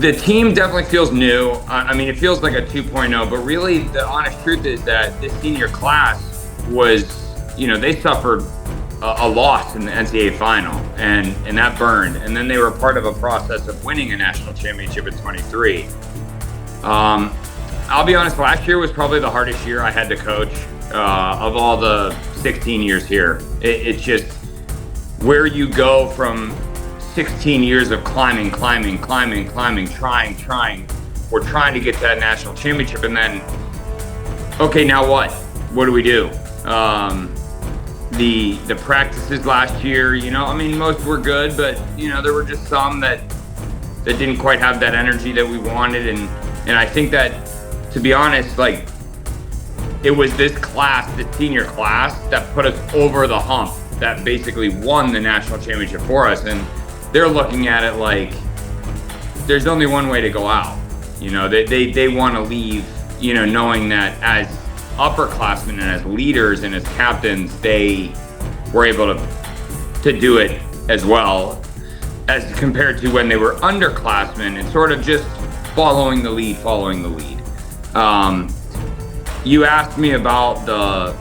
The team definitely feels new. I mean, it feels like a 2.0, but really the honest truth is that this senior class was, they suffered a loss in the NCAA final, and that burned. And then they were part of a process of winning a national championship in 23. I'll be honest, last year was probably the hardest year I had to coach of all the 16 years here. It's just where you go from 16 years of climbing, trying. We're trying to get to that national championship, and then, okay, now what? What do we do? The practices last year, most were good, but there were just some that didn't quite have that energy that we wanted, and I think that, to be honest, like, it was this senior class, that put us over the hump, that basically won the national championship for us. And they're looking at it like there's only one way to go out. They want to leave, knowing that as upperclassmen and as leaders and as captains, they were able to do it as well as compared to when they were underclassmen and sort of just following the lead. You asked me about the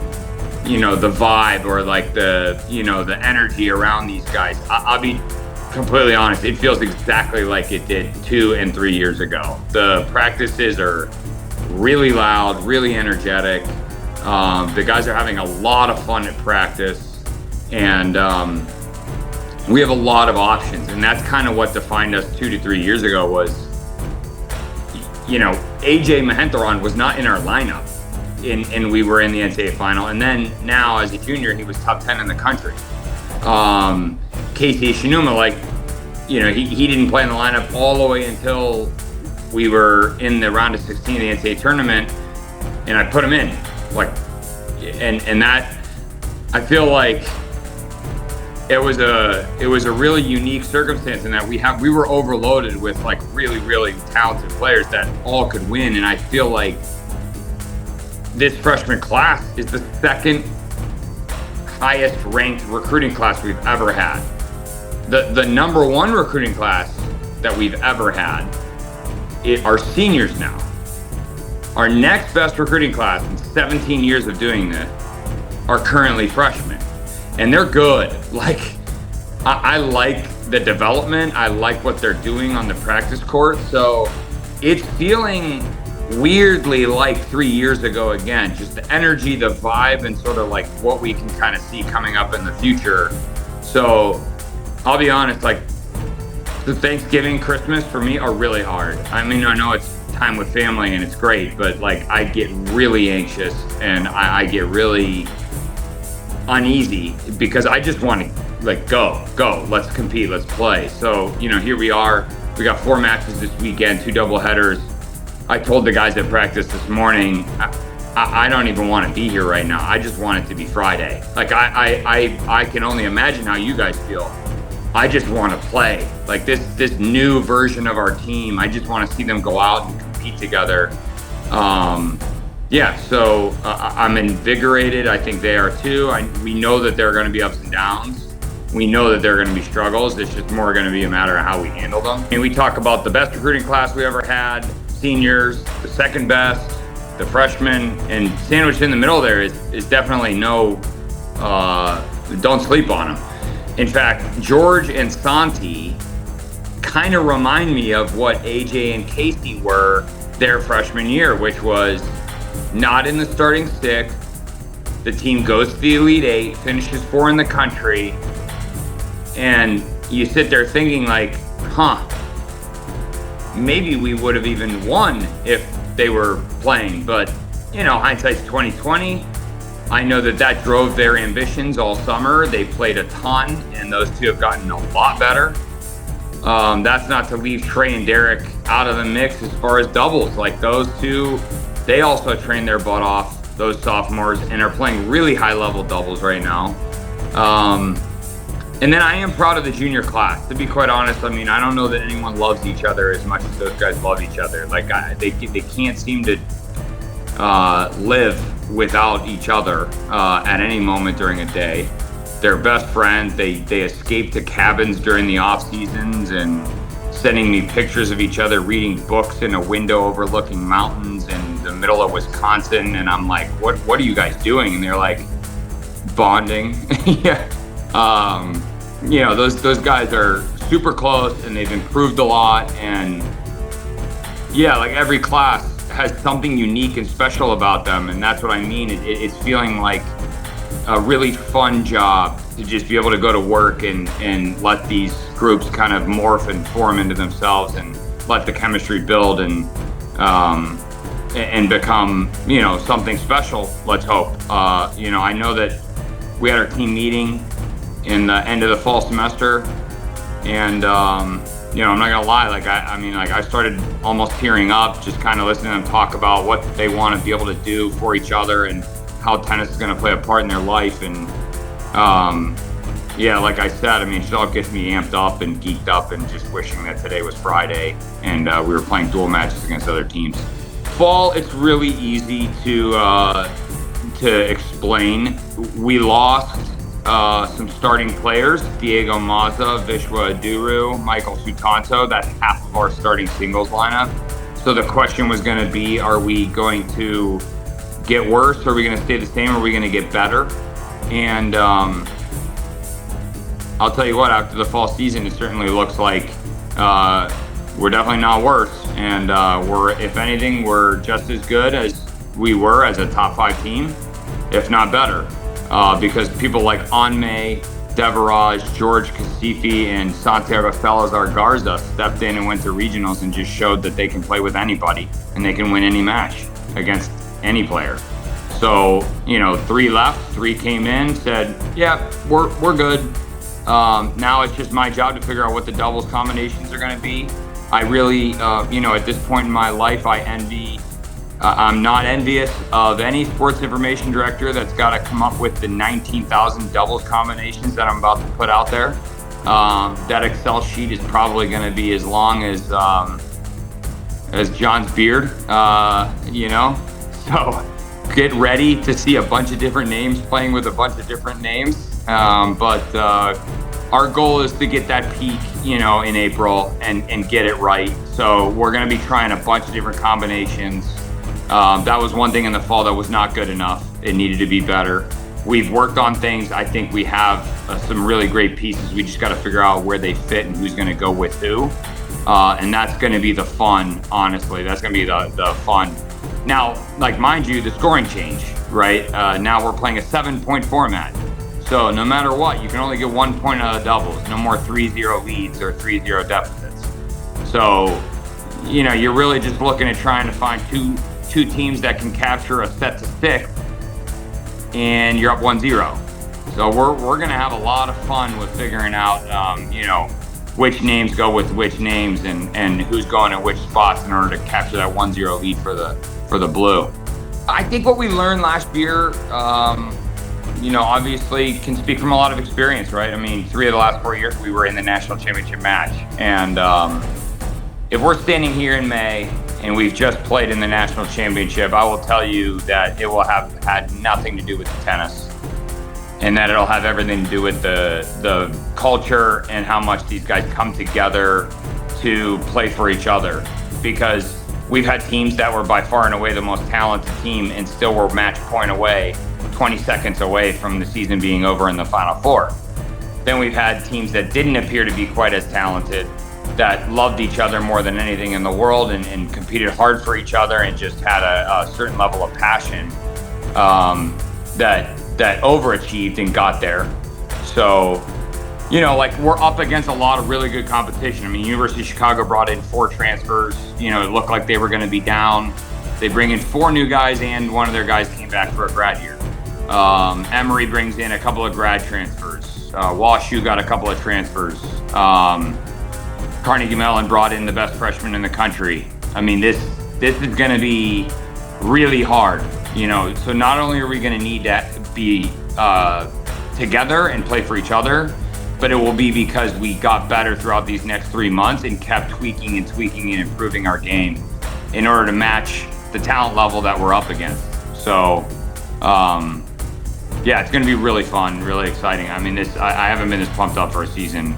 vibe, or like the energy around these guys. I'll be completely honest, it feels exactly like it did 2 and 3 years ago. The practices are really loud, really energetic. The guys are having a lot of fun at practice, and we have a lot of options, and that's kind of what defined us 2 to 3 years ago was, AJ Mahentharon was not in our lineup, and we were in the NCAA final, and then now as a junior, he was top 10 in the country. Casey Shinuma, he didn't play in the lineup all the way until we were in the round of 16 of the NCAA tournament, and I put him in. And that, I feel like it was a really unique circumstance in that we were overloaded with really, really talented players that all could win, and I feel like this freshman class is the second highest ranked recruiting class we've ever had. The number one recruiting class that we've ever had are seniors now. Our next best recruiting class in 17 years of doing this are currently freshmen, and they're good. I like the development. I like what they're doing on the practice court. So it's feeling weirdly like 3 years ago again, just the energy, the vibe, and sort of like what we can kind of see coming up in the future. So I'll be honest, the Thanksgiving, Christmas for me are really hard. I mean, I know it's time with family and it's great, but I get really anxious and I get really uneasy because I just want to go, let's compete, let's play. So, here we are. We got 4 matches this weekend, 2 doubleheaders. I told the guys at practice this morning, I don't even want to be here right now. I just want it to be Friday. I can only imagine how you guys feel. I just want to play. This new version of our team, I just want to see them go out and compete together. So I'm invigorated. I think they are too. We know that there are going to be ups and downs. We know that there are going to be struggles. It's just more going to be a matter of how we handle them. And we talk about the best recruiting class we ever had, seniors, the second best, the freshmen, and sandwiched in the middle there is definitely don't sleep on them. In fact, George and Santi kind of remind me of what AJ and Casey were their freshman year, which was not in the starting 6. The team goes to the Elite 8, finishes 4 in the country, and you sit there thinking maybe we would have even won if they were playing. But, hindsight's 2020. I know that drove their ambitions all summer. They played a ton, and those two have gotten a lot better. That's not to leave Trey and Derek out of the mix as far as doubles. Those two, they also trained their butt off, those sophomores, and are playing really high-level doubles right now. And then I am proud of the junior class, to be quite honest. I mean, I don't know that anyone loves each other as much as those guys love each other. They can't seem to live without each other at any moment during a day. They're best friends. They escape to cabins during the off seasons and sending me pictures of each other reading books in a window overlooking mountains in the middle of Wisconsin. And I'm like, what are you guys doing? And they're like, bonding. Yeah. Those guys are super close and they've improved a lot. And yeah, like every class has something unique and special about them. And that's what I mean. It's feeling like a really fun job to just be able to go to work and let these groups kind of morph and form into themselves and let the chemistry build and become, something special, let's hope. I know that we had our team meeting in the end of the fall semester, and I'm not gonna lie, I started almost tearing up just kind of listening to them talk about what they want to be able to do for each other and how tennis is going to play a part in their life. And like I said, it all gets me amped up and geeked up and just wishing that today was Friday and we were playing dual matches against other teams. Fall, it's really easy to explain. We lost some starting players: Diego Mazza, Vishwa Aduru, Michael Sutanto. That's half of our starting singles lineup. So the question was going to be, are we going to get worse? Are we going to stay the same? Or are we going to get better? And I'll tell you what, after the fall season, it certainly looks like we're definitely not worse. And if anything, we're just as good as we were as a top 5 team, if not better. Because people like Anme, Devaraj, George Kasifi, and Santiago Salazar Garza stepped in and went to regionals and just showed that they can play with anybody and they can win any match against any player. So, 3 left, 3 came in, said, yeah, we're good. Now it's just my job to figure out what the doubles combinations are going to be. I really, at this point in my life, I'm not envious of any sports information director that's got to come up with the 19,000 doubles combinations that I'm about to put out there. That Excel sheet is probably going to be as long as John's beard, So get ready to see a bunch of different names playing with a bunch of different names. But our goal is to get that peak, in April and get it right. So we're going to be trying a bunch of different combinations. That was one thing in the fall that was not good enough. It needed to be better. We've worked on things. I think we have some really great pieces. We just got to figure out where they fit and who's going to go with who. And that's going to be the fun, honestly. That's going to be the fun. Now, mind you, the scoring changed, right? Now we're playing a 7-point format. So no matter what, you can only get 1 point out of doubles. No more 3-0 leads or 3-0 deficits. So, you're really just looking at trying to find two teams that can capture a set to 6, and you're up 1-0. So we're going to have a lot of fun with figuring out, which names go with which names and who's going at which spots in order to capture that 1-0 lead for the blue. I think what we learned last year, obviously can speak from a lot of experience, right? 3 of the last 4 years we were in the national championship match. And if we're standing here in May and we've just played in the national championship, I will tell you that it will have had nothing to do with the tennis, and that it'll have everything to do with the culture and how much these guys come together to play for each other. Because we've had teams that were by far and away the most talented team and still were match point away, 20 seconds away from the season being over in the Final Four. Then we've had teams that didn't appear to be quite as talented, that loved each other more than anything in the world and competed hard for each other and just had a certain level of passion that overachieved and got there. So, we're up against a lot of really good competition. University of Chicago brought in 4 transfers. It looked like they were going to be down. They bring in 4 new guys, and one of their guys came back for a grad year. Emory brings in a couple of grad transfers. WashU got a couple of transfers. Carnegie Mellon brought in the best freshman in the country. This is going to be really hard, So not only are we going to need to be together and play for each other, but it will be because we got better throughout these next 3 months and kept tweaking and improving our game in order to match the talent level that we're up against. So, it's going to be really fun, really exciting. I haven't been this pumped up for a season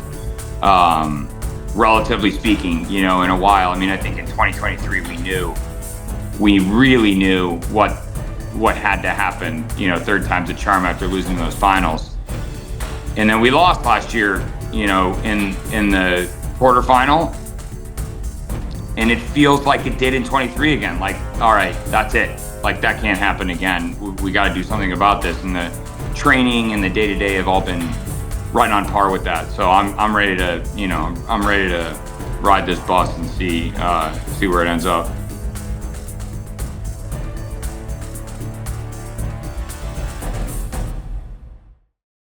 relatively speaking, in a while. I mean, I think in 2023 we really knew what had to happen. Third time's a charm after losing those finals, and then we lost last year. In the quarterfinal, and it feels like it did in 23 again. Like, all right, that's it. Like, that can't happen again. We got to do something about this. And the training and the day-to-day have all been right on par with that. So I'm ready to, I'm ready to ride this bus and see where it ends up.